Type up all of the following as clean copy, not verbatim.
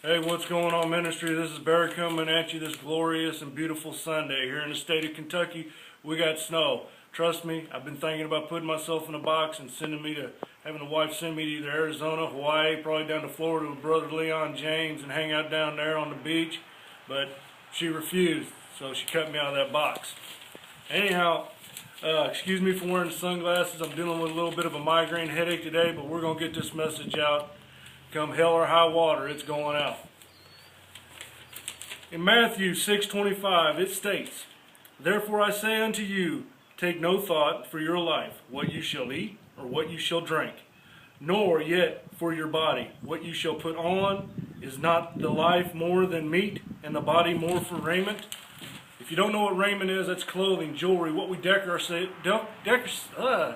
Hey, what's going on, ministry? This is Barry coming at you this glorious and beautiful Sunday. Here in the state of Kentucky, we got snow. Trust me, I've been thinking about putting myself in a box and having the wife send me to either Arizona, Hawaii, probably down to Florida with Brother Leon James and hang out down there on the beach. But she refused, so she cut me out of that box. Anyhow, excuse me for wearing the sunglasses. I'm dealing with a little bit of a migraine headache today, but we're going to get this message out. Come hell or high water, it's going out. In Matthew 6:25, it states, "Therefore I say unto you, take no thought for your life, what you shall eat or what you shall drink, nor yet for your body, what you shall put on. Is not the life more than meat, and the body more for raiment?" If you don't know what raiment is, that's clothing, jewelry, what we can't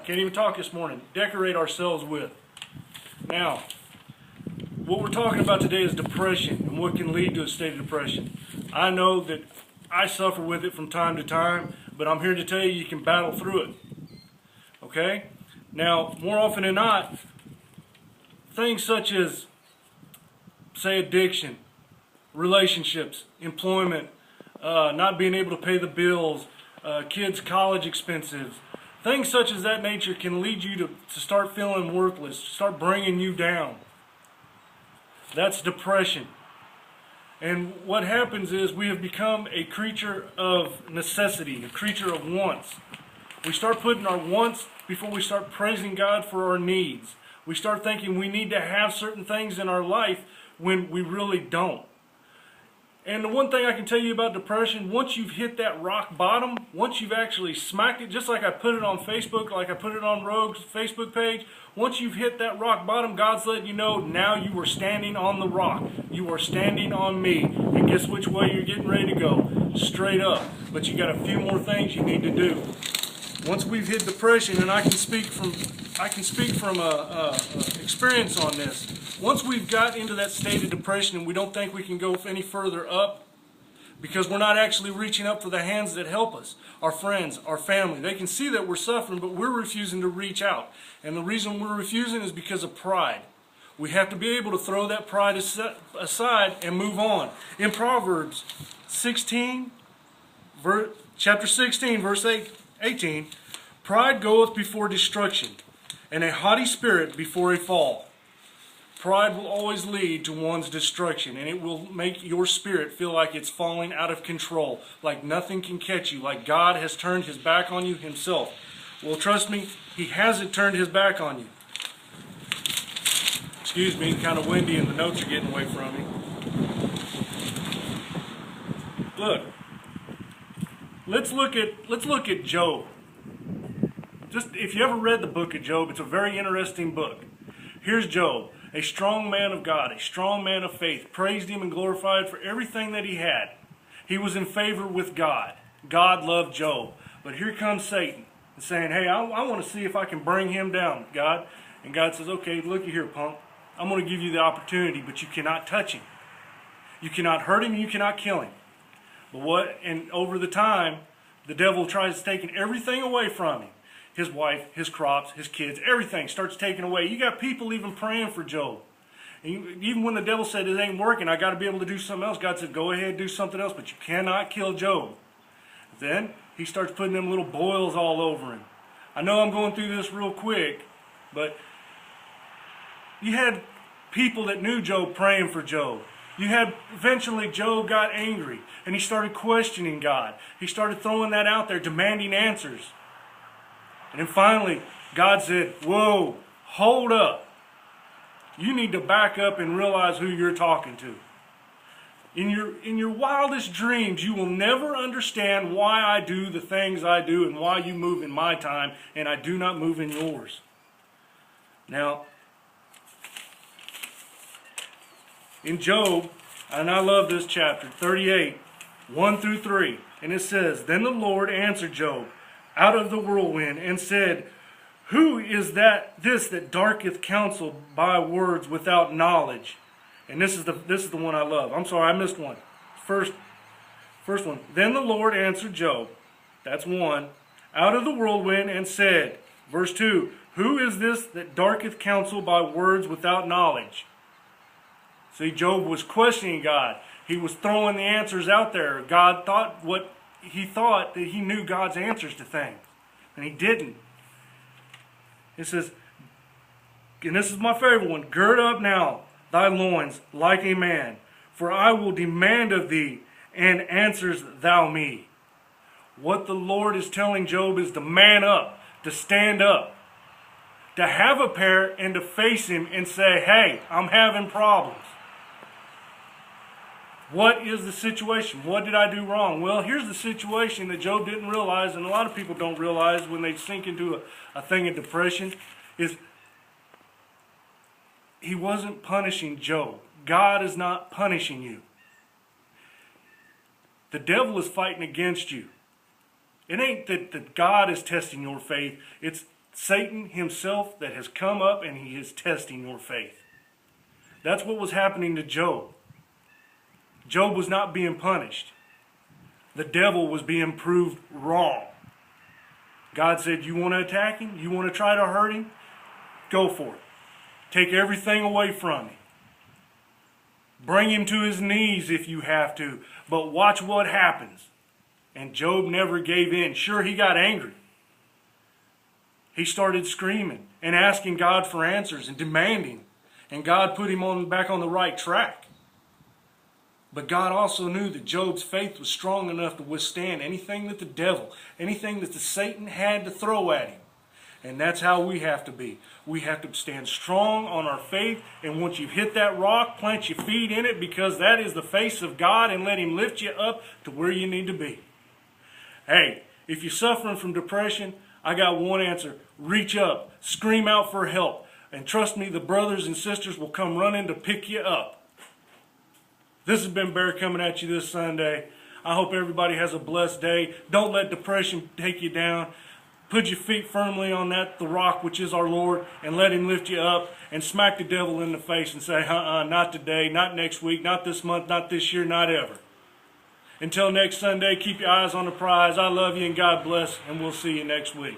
even talk this morning, decorate ourselves with. Now, what we're talking about today is depression and what can lead to a state of depression. I know that I suffer with it from time to time, but I'm here to tell you can battle through it. Okay? Now, more often than not, things such as, say, addiction, relationships, employment, not being able to pay the bills, kids' college expenses, things such as that nature can lead you to start feeling worthless, start bringing you down. That's depression. And what happens is we have become a creature of necessity, a creature of wants. We start putting our wants before we start praising God for our needs. We start thinking we need to have certain things in our life when we really don't. And the one thing I can tell you about depression, once you've hit that rock bottom, once you've actually smacked it, just like I put it on Facebook, like I put it on Rogue's Facebook page, once you've hit that rock bottom, God's letting you know now you are standing on the rock. You are standing on me. And guess which way you're getting ready to go? Straight up. But you got a few more things you need to do. Once we've hit depression, and I can speak from experience on this. Once we've got into that state of depression and we don't think we can go any further up, because we're not actually reaching up for the hands that help us, our friends, our family, they can see that we're suffering, but we're refusing to reach out. And the reason we're refusing is because of pride. We have to be able to throw that pride aside and move on. In Proverbs 16, chapter 16, verse 18, "Pride goeth before destruction, and a haughty spirit before a fall." Pride will always lead to one's destruction, and it will make your spirit feel like it's falling out of control, like nothing can catch you, like God has turned his back on you himself. Well, trust me, he hasn't turned his back on you. Excuse me, kind of windy and the notes are getting away from me. Look, let's look at Job. Just if you ever read the book of Job, it's a very interesting book. Here's Job, a strong man of God, a strong man of faith, praised him and glorified for everything that he had. He was in favor with God. God loved Job. But here comes Satan saying, "Hey, I want to see if I can bring him down, God." And God says, "Okay, looky here, punk. I'm going to give you the opportunity, but you cannot touch him. You cannot hurt him, you cannot kill him." And over the time, the devil tries taking everything away from him. His wife, his crops, his kids, everything starts taken away. You got people even praying for Job. And even when the devil said it ain't working, I got to be able to do something else, God said, "Go ahead, do something else, but you cannot kill Job." Then he starts putting them little boils all over him. I know I'm going through this real quick, but you had people that knew Job praying for Job. You had, eventually Job got angry and he started questioning God. He started throwing that out there, demanding answers. And then finally, God said, "Whoa, hold up. You need to back up and realize who you're talking to. In your wildest dreams, you will never understand why I do the things I do and why you move in my time and I do not move in yours." Now, in Job, and I love this chapter, 38, 1 through 3, and it says, "Then the Lord answered Job out of the whirlwind and said, Who is this that darketh counsel by words without knowledge?" And this is the one I love. I'm sorry, I missed one. First one. "Then the Lord answered Job," that's one, "out of the whirlwind and said," verse 2, "Who is this that darketh counsel by words without knowledge?" See, Job was questioning God. He was throwing the answers out there. God thought what he thought, that he knew God's answers to things. And he didn't. It says, and this is my favorite one, gird up now thy loins like a man, for I will demand of thee, and answers thou me. What the Lord is telling Job is to man up, to stand up, to have a pair and to face him and say, hey, I'm having problems. What is the situation? What did I do wrong? Well, here's the situation that Job didn't realize, and a lot of people don't realize when they sink into a thing of depression, is he wasn't punishing Job. God is not punishing you. The devil is fighting against you. It ain't that God is testing your faith. It's Satan himself that has come up and he is testing your faith. That's what was happening to Job. Job was not being punished. The devil was being proved wrong. God said, you want to attack him? You want to try to hurt him? Go for it. Take everything away from him. Bring him to his knees if you have to. But watch what happens. And Job never gave in. Sure, he got angry. He started screaming and asking God for answers and demanding. And God put him back on the right track. But God also knew that Job's faith was strong enough to withstand anything that the devil, anything that the Satan had to throw at him. And that's how we have to be. We have to stand strong on our faith. And once you've hit that rock, plant your feet in it, because that is the face of God, and let him lift you up to where you need to be. Hey, if you're suffering from depression, I got one answer. Reach up. Scream out for help. And trust me, the brothers and sisters will come running to pick you up. This has been Bear coming at you this Sunday. I hope everybody has a blessed day. Don't let depression take you down. Put your feet firmly on the rock, which is our Lord, and let him lift you up, and smack the devil in the face and say, not today, not next week, not this month, not this year, not ever. Until next Sunday, keep your eyes on the prize. I love you and God bless, and we'll see you next week.